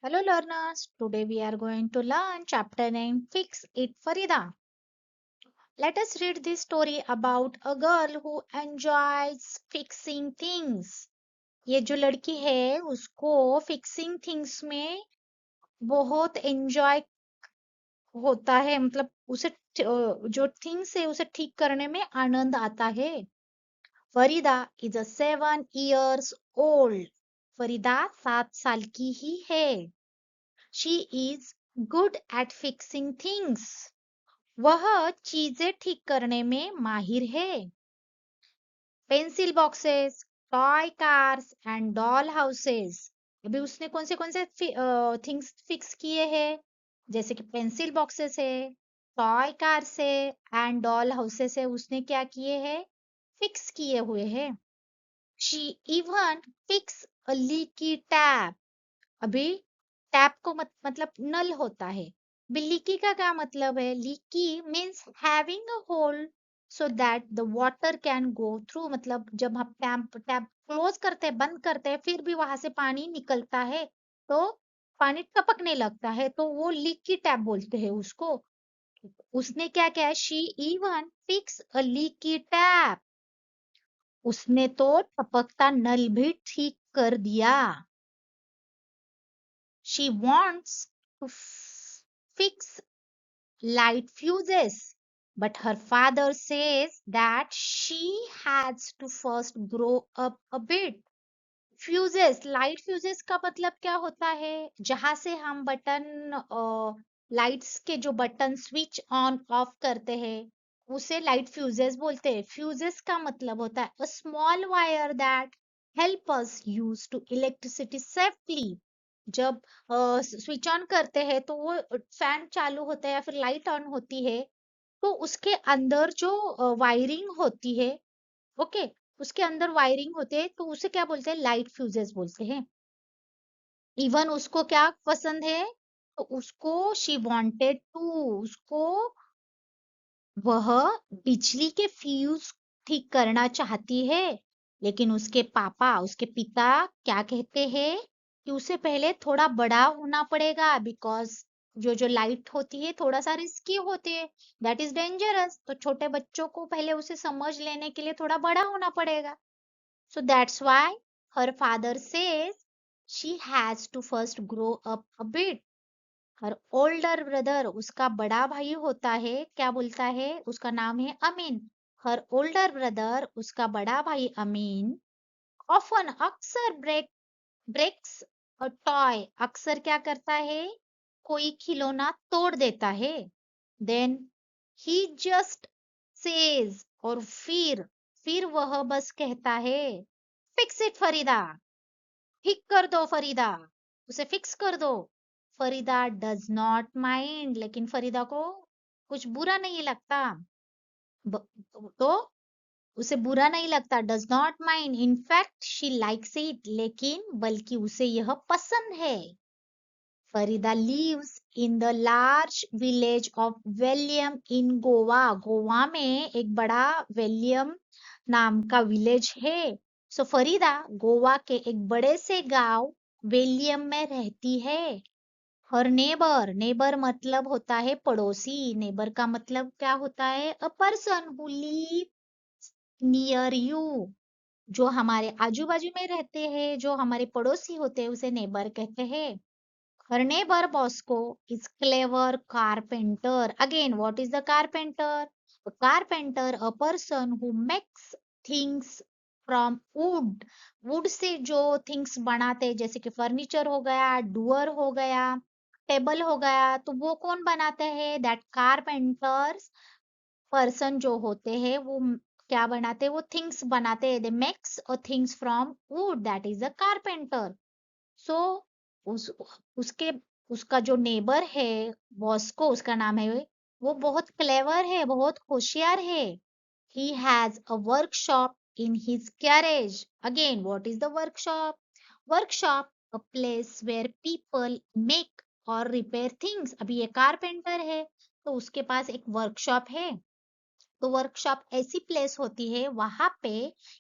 Hello learners, today we are going to learn chapter name Fix It Farida. Let us read this story about a girl who enjoys fixing things. ये जो लड़की है उसको fixing things में बहुत enjoy होता है, मतलब उसे जो things है उसे ठीक करने में आनंद आता है. Farida is a 7 years old. Farida 7 साल की ही है. She is good at fixing things. वह चीजें ठीक करने में माहिर है. Pencil boxes, toy cars and doll houses. अभी उसने कौन से थिंग्स फिक्स किए हैं, जैसे कि पेंसिल बॉक्सेस है, टॉय कार्स है एंड डॉल हाउसेस है. उसने क्या किए हैं? फिक्स किए हुए हैं. She even fix a leaky tap. अभी टैप को मतलब नल होता है. लीकी का क्या मतलब है? Leaky means having a hole so that the water can go through. मतलब जब हम टैप टैप क्लोज करते हैं, बंद करते हैं, फिर भी वहां से पानी निकलता है तो पानी टपकने लगता है, तो वो लीकी टैप बोलते हैं उसको. उसने क्या किया? She even fix a leaky tap. उसने तो टपकता नल भी ठीक कर दिया. She wants to fix light fuses, but her father says that she has to first grow up a bit. Fuses, light fuses का मतलब क्या होता है? जहां से हम बटन, लाइट्स के जो बटन स्विच ऑन ऑफ करते हैं उसे लाइट फ्यूजेस बोलते हैं. फ्यूजेस का मतलब होता है a small wire that help us use to electricity safely. जब स्विच ऑन करते हैं तो वो फैन चालू होता है या फिर लाइट ऑन होती है, तो उसके अंदर जो वायरिंग होती है, ओके, उसके अंदर वायरिंग होते हैं, तो उसे क्या बोलते हैं? लाइट फ्यूजेस बोलते हैं. इवन उसको क्या पसंद है? तो उसको शी वांटेड टू, उसको वह बिजली के फ्यूज ठीक करना चाहती है. लेकिन उसके पापा, उसके पिता क्या कहते हैं कि उसे पहले थोड़ा बड़ा होना पड़ेगा, बिकॉज जो लाइट होती है थोड़ा सा रिस्की होती है, दैट इज डेंजरस. तो छोटे बच्चों को पहले उसे समझ लेने के लिए थोड़ा बड़ा होना पड़ेगा. So that's why her father says she has to first grow up a bit. Her older brother, उसका बड़ा भाई होता है, क्या बोलता है? उसका नाम है अमीन. Her older brother, उसका बड़ा भाई अमीन, often अक्सर breaks a toy. अक्सर क्या करता है? कोई खिलौना तोड़ देता है. Then he just says, और फिर वह बस कहता है, फिक्स इट फरीदा. ठीक कर दो फरीदा, उसे फिक्स कर दो. Farida does not mind. लेकिन फरीदा को कुछ बुरा नहीं लगता. तो उसे बुरा नहीं लगता. Does not mind, in fact she likes it. लेकिन बल्कि उसे यह पसंद है. Farida lives in the large village of Velim in Goa. Goa में एक बड़ा वेलियम नाम का विलेज है. सो फरीदा गोवा के एक बड़े से गांव वेलियम में रहती है. हर नेबर, नेबर मतलब होता है पड़ोसी. नेबर का मतलब क्या होता है? A person who live near you. जो हमारे आजू बाजू में रहते हैं, जो हमारे पड़ोसी होते हैं, उसे नेबर कहते हैं. Her neighbor Bosco is clever carpenter. Again, what is the carpenter? A carpenter, a person who makes things from wood. Wood से जो things बनाते हैं, जैसे कि फर्नीचर हो गया, डुअर हो गया, टेबल हो गया, तो वो कौन बनाते हैं? That carpenters person जो होते हैं वो क्या बनाते हैं? वो things बनाते हैं. They makes a things from wood. That is a carpenter. सो उस उसके उसका जो नेबर है बॉस्को, उसका नाम है, वो बहुत क्लेवर है, बहुत होशियार है. He has a workshop in his garage. Again, what is the workshop? Workshop, a place where people make or repair things. अभी ये कारपेंटर है तो उसके पास एक वर्कशॉप है. तो वर्कशॉप ऐसी प्लेस होती है, वहां पे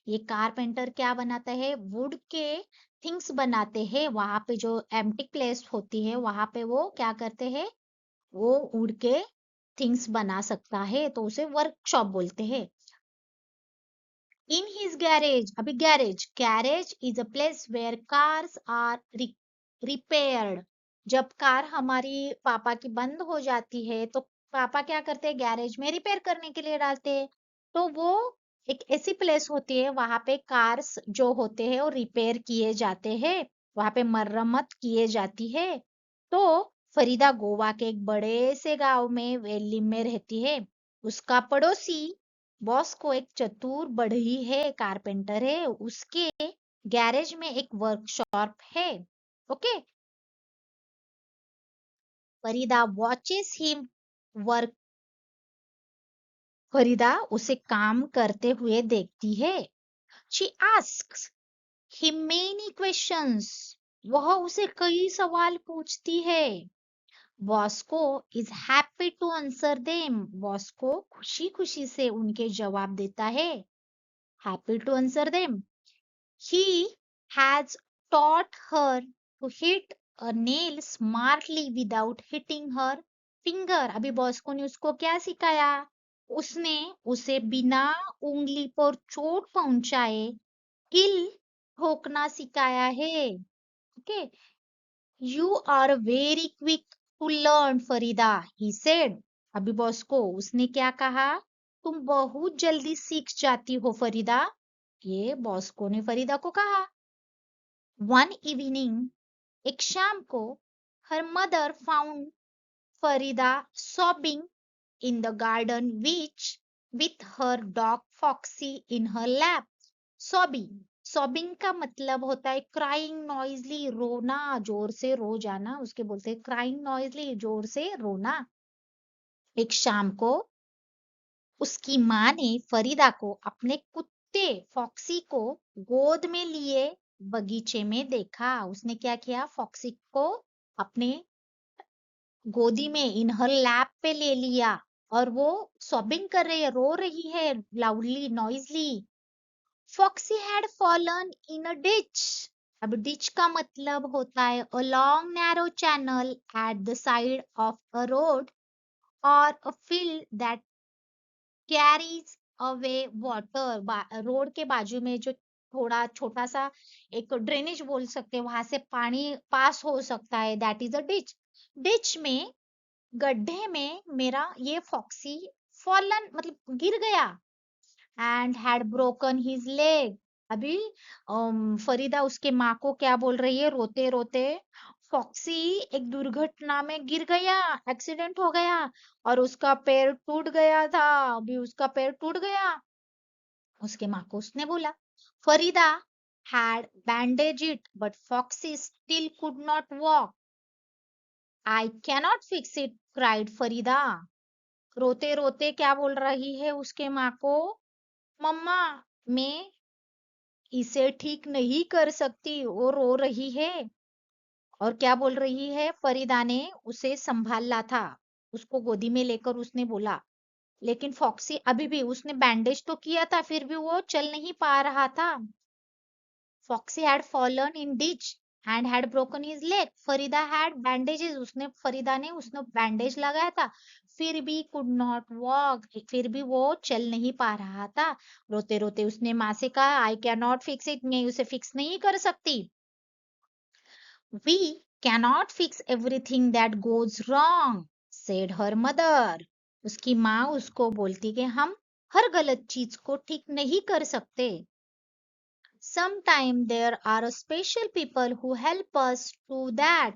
ये कारपेंटर क्या बनाता है? वुड के थिंग्स बनाते हैं, वहां पे जो एम्प्टी प्लेस होती है वहां पे वो क्या करते हैं, वो उड़ के थिंग्स बना सकता है, तो उसे वर्कशॉप बोलते हैं। इन हिज गैरेज, अभी garage is a place where cars are repaired. जब कार हमारी पापा की बंद हो जाती है तो पापा क्या करते हैं, गैरेज में रिपेयर करने के लिए डालते हैं। तो वो एक ऐसी प्लेस होती है, वहां पे कार्स जो होते हैं वो रिपेयर किए जाते हैं, वहां पे मरम्मत किए जाती है। तो फरीदा गोवा के एक बड़े से गांव में वेल्ली में रहती है। उसका पड़ोसी बॉस को एक चतुर बढ़ई है, कारपेंटर है, उसके गैरेज में एक वर्कशॉप है। Okay, Farida watches him work, Farida उसे काम करते हुए देखती है। She asks him many questions, वह उसे कई सवाल पूछती है। Bosco is happy to answer them, Bosco खुशी खुशी से उनके जवाब देता है। Happy to answer them. He has taught her to hit a nail smartly without hitting her finger. अभी बॉस को ने उसको क्या सिखाया, उसने उसे बिना उंगली पर चोट पहुंचाए किल ठोकना सिखाया है। Okay, you are very quick to learn Farida, he said. अभी बॉस को उसने क्या कहा, तुम बहुत जल्दी सीख जाती हो फरीदा, ये बॉस को ने फरीदा को कहा। वन इवनिंग, एक शाम को, her mother found Farida sobbing in the garden which with her dog Foxy in her lap. sobbing का मतलब होता है crying noisily, रोना, जोर से रो जाना, उसके बोलते हैं crying noisily, जोर से रोना। एक शाम को उसकी माँ ने फरीदा को अपने कुत्ते फॉक्सी को गोद में लिए बगीचे में देखा। उसने क्या किया, फॉक्सी को अपने गोदी में इन हर लैप पे ले लिया और वो सॉबिंग कर रही है, रो रही है loudly noisily. Foxy had fallen in a ditch. अब डिच का मतलब होता है a long narrow channel at the side of a road और a field that carries away water. Road के बाजू में जो थोड़ा छोटा सा एक ड्रेनेज बोल सकते हैं, वहां से पानी पास हो सकता है, that is a ditch. Ditch में, गड्ढे में मेरा ये फॉक्सी फॉलन मतलब गिर गया and had broken his leg. अभी फरीदा उसके माँ को क्या बोल रही है रोते रोते, फॉक्सी एक दुर्घटना में गिर गया, एक्सीडेंट हो गया और उसका पैर टूट गया था, अभी उसका पैर टूट गया। उसके माँ को उसने बोला, Farida had bandaged it but Foxy still could not walk. I cannot fix it, cried Farida. रोते रोते क्या बोल रही है उसके माँ को, मम्मा मैं इसे ठीक नहीं कर सकती, वो रो रही है। और क्या बोल रही है, फरीदा ने उसे संभाला था, उसको गोदी में लेकर उसने बोला, लेकिन फॉक्सी अभी भी, उसने बैंडेज तो किया था फिर भी वो चल नहीं पा रहा था। Foxy had fallen in ditch and had broken his leg. Farida had bandages, उसने फरीदा ने उसने बैंडेज लगाया था, फिर भी कुड नॉट वॉक, फिर भी वो चल नहीं पा रहा था। रोते रोते उसने माँ से कहा, I can not fix it, मैं उसे फिक्स नहीं कर सकती। We cannot fix everything that goes wrong, said her mother. उसकी माँ उसको बोलती कि हम हर गलत चीज को ठीक नहीं कर सकते। Sometime there are special people who help us do that.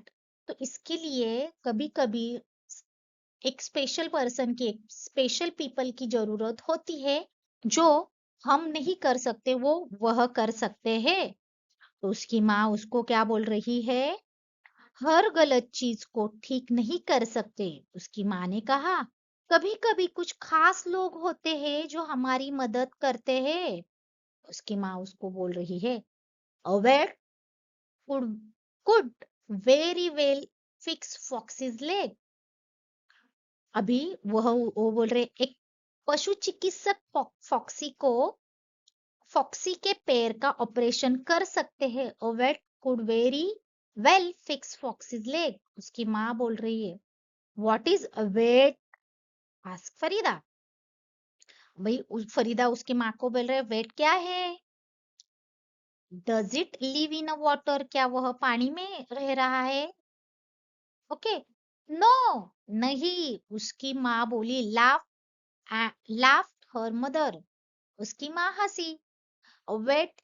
तो इसके लिए कभी कभी एक स्पेशल पर्सन की, एक स्पेशल पीपल की जरूरत होती है, जो हम नहीं कर सकते वो वह कर सकते हैं। तो उसकी माँ उसको क्या बोल रही है, हर गलत चीज को ठीक नहीं कर सकते। उसकी माँ ने कहा, कभी कभी कुछ खास लोग होते हैं जो हमारी मदद करते हैं। उसकी माँ उसको बोल रही है, aware could could very well fix Fox's leg. अभी वो बोल रहे, एक पशु चिकित्सक फॉक्सी के पैर का ऑपरेशन कर सकते हैं। could very well fix Foxy's leg. उसकी माँ बोल रही है, What is a weight? Ask Farida. भाई फरीदा उसकी माँ को बोल रहे है, वेट क्या है? Does it live in a water? क्या वह पानी में रह रहा है? ओके, नो, नहीं. उसकी माँ बोली, laughed her mother. उसकी माँ हंसी. Wet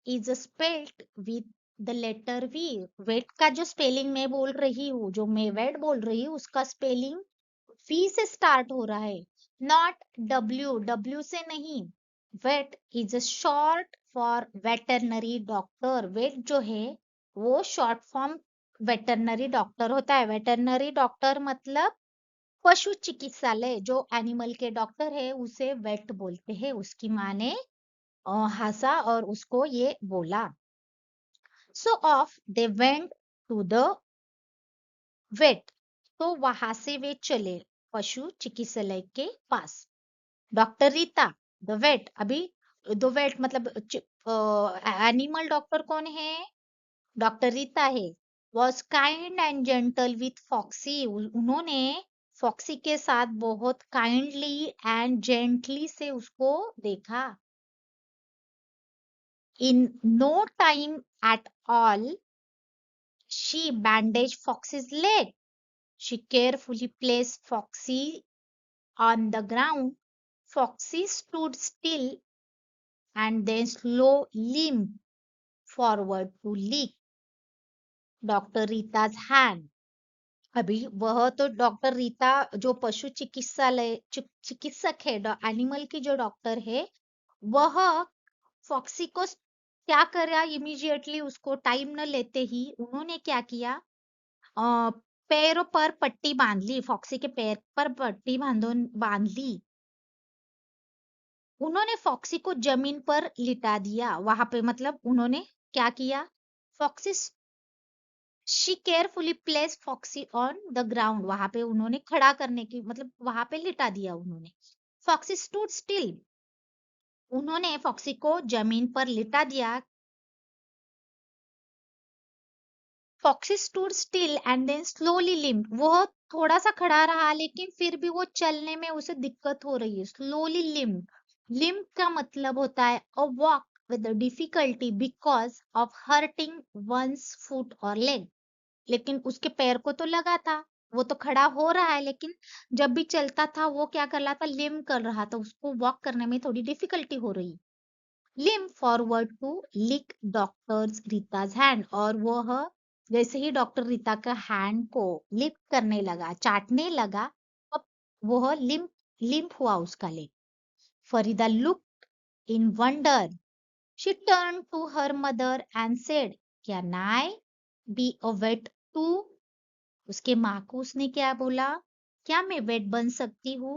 is spelled with the letter V. Vet का जो स्पेलिंग मैं बोल रही हूँ, जो मैं वेट बोल रही हूँ, उसका स्पेलिंग V से स्टार्ट हो रहा है, नॉट W से नहीं. Vet is short for veterinary doctor. Vet जो है वो शॉर्ट फॉर्म वेटरनरी डॉक्टर होता है. वेटरनरी डॉक्टर मतलब पशु चिकित्सालय. जो एनिमल के डॉक्टर है उसे वेट बोलते हैं. उसकी माँ ने हंसा और उसको ये बोला. So off they went to the vet. तो वहां से वे चले पशु चिकित्सालय के पास. Doctor Rita, the vet. अभी द वेट मतलब एनिमल डॉक्टर कौन है? डॉक्टर रीता है. Was kind and gentle with Foxy. उन्होंने फॉक्सी के साथ बहुत काइंडली एंड जेंटली से उसको देखा. In no time at all she bandaged Foxy's leg. She carefully placed Foxy on the ground. Foxy stood still and then slow limped forward to lick doctor Rita's hand. अभी वह तो doctor Rita जो पशु चिकित्सालय चिकित्सक है, एनिमल की जो डॉक्टर है, वह फॉक्सी को क्या करा? इमीडिएटली उसको टाइम न लेते ही उन्होंने क्या किया? अ, पैरों पर पट्टी बांध ली. फॉक्सी के पैर पर पट्टी बांध ली. उन्होंने फॉक्सी को जमीन पर लिटा दिया. वहां पे मतलब उन्होंने क्या किया? Foxy she carefully place Foxy on the ground. वहां पे उन्होंने खड़ा करने की मतलब वहां पे लिटा दिया उन्होंने. Foxy stood still. उन्होंने फॉक्सी को जमीन पर लिटा दिया. Foxy stood still and then slowly limp. वो थोड़ा सा खड़ा रहा लेकिन फिर भी वो चलने में उसे दिक्कत हो रही है. Slowly limp. लिम्प का मतलब होता है a walk with difficulty because of hurting one's foot or leg. लेकिन उसके पैर को तो लगा था. वो तो खड़ा हो रहा है लेकिन जब भी चलता था वो क्या कर रहा था? लिम्प कर रहा था. उसको वॉक करने में थोड़ी डिफिकल्टी हो रही. Limp forward to lick doctor Rita's hand. और वह जैसे ही डॉक्टर रीता का हैंड को लिक करने लगा, चाटने लगा, अब वह लिम्प लिम्प हुआ उसका leg. Farida looked in wonder. She turn to her mother and said, can I be a vet too? उसके माँ को उसने क्या बोला? क्या मैं वेट बन सकती हूँ?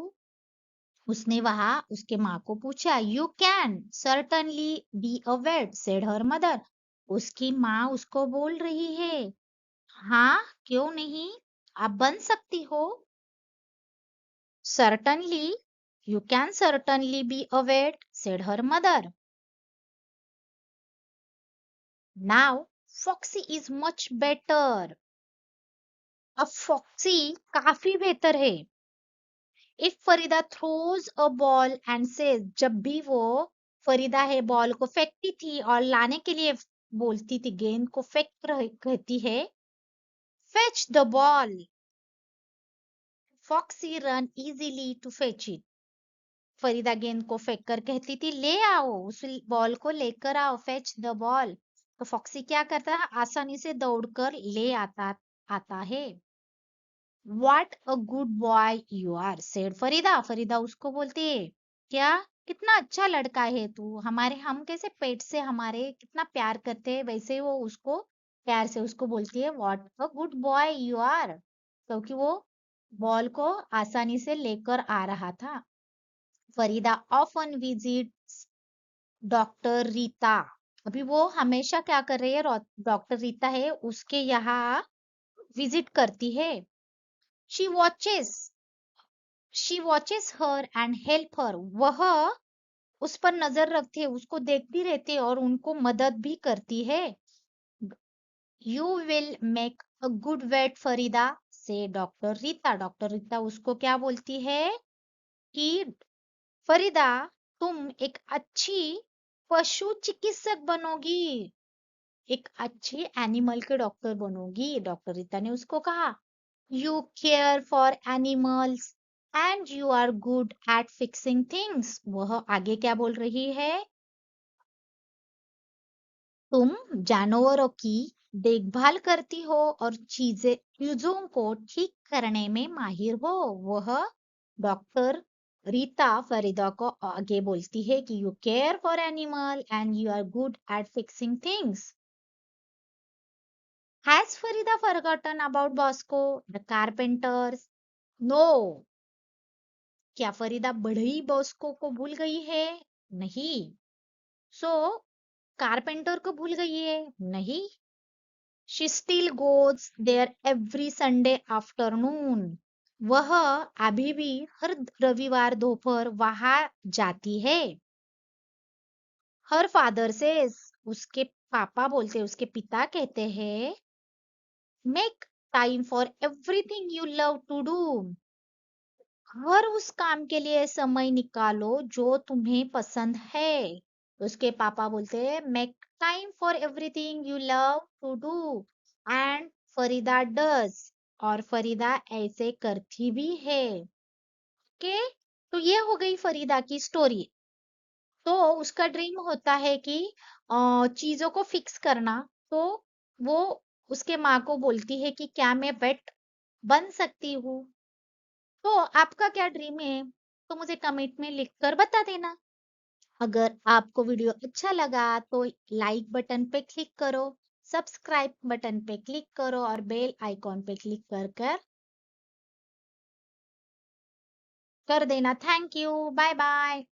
उसने वहां उसके माँ को पूछा. You can certainly be a vet said her mother. उसकी माँ उसको बोल रही है, हाँ क्यों नहीं, आप बन सकती हो. Certainly, you can certainly be a vet said her mother. Now Foxy is much better. अब फॉक्सी काफी बेहतर है. If Farida throws a ball and says. जब भी वो फरीदा है बॉल को फेंकती थी और लाने के लिए बोलती थी, गेंद को कहती है, fetch the ball. Foxy run easily to fetch it. Farida गेंद को फेंक कर कहती थी, ले आओ उस बॉल को, लेकर आओ, फेच द बॉल. तो फॉक्सी क्या करता है? आसानी से दौड़कर ले आता आता है. What a good boy you are, said Farida. Farida उसको बोलती है, क्या कितना अच्छा लड़का है तू. हमारे हम कैसे पेट से हमारे कितना प्यार करते हैं, वैसे वो उसको प्यार से उसको बोलती है, What a good boy you are. क्योंकि वो बॉल को आसानी से लेकर आ रहा था. Farida often visit doctor Rita. अभी वो हमेशा क्या कर रही है? डॉक्टर रीता है उसके यहाँ विजिट करती है. She watches she watches her and help her. वह उस पर नजर रखती है, उसको देखती रहती है और उनको मदद भी करती है. You will make a good vet Farida said doctor Rita. Doctor Rita उसको क्या बोलती है कि फरीदा, तुम एक अच्छी पशु चिकित्सक बनोगी, एक अच्छी एनिमल के डॉक्टर बनोगी। डॉक्टर रीता ने उसको कहा, you care for animals and you are good at fixing things. वह आगे क्या बोल रही है, तुम जानवरों की देखभाल करती हो और चीजों को ठीक करने में माहिर हो। वह डॉक्टर रीता फरीदा को आगे बोलती है कि you care for animal and you are good at fixing things. Has Farida forgotten about Bosco the carpenters? No. क्या फरीदा बढ़ई बॉस्को को भूल गई है? नहीं। सो कारपेंटर को भूल गई है? नहीं। She still goes there every Sunday afternoon. वह अभी भी हर रविवार दोपहर वहां जाती है। Her father says, उसके पापा बोलते, उसके पिता कहते हैं, make time for everything you love to do. हर उस काम के लिए समय निकालो जो तुम्हें पसंद है। उसके पापा बोलते हैं, make time for everything you love to do and Farida does. और फरीदा ऐसे करती भी है। ओके, तो ये हो गई फरीदा की स्टोरी। तो उसका ड्रीम होता है कि चीजों को फिक्स करना। तो वो उसके माँ को बोलती है कि क्या मैं वेट बन सकती हूँ। तो आपका क्या ड्रीम है, तो मुझे कमेंट में लिखकर बता देना। अगर आपको वीडियो अच्छा लगा तो लाइक बटन पे क्लिक करो, सब्सक्राइब बटन पे क्लिक करो और बेल आइकॉन पे क्लिक कर देना। Thank you, bye bye.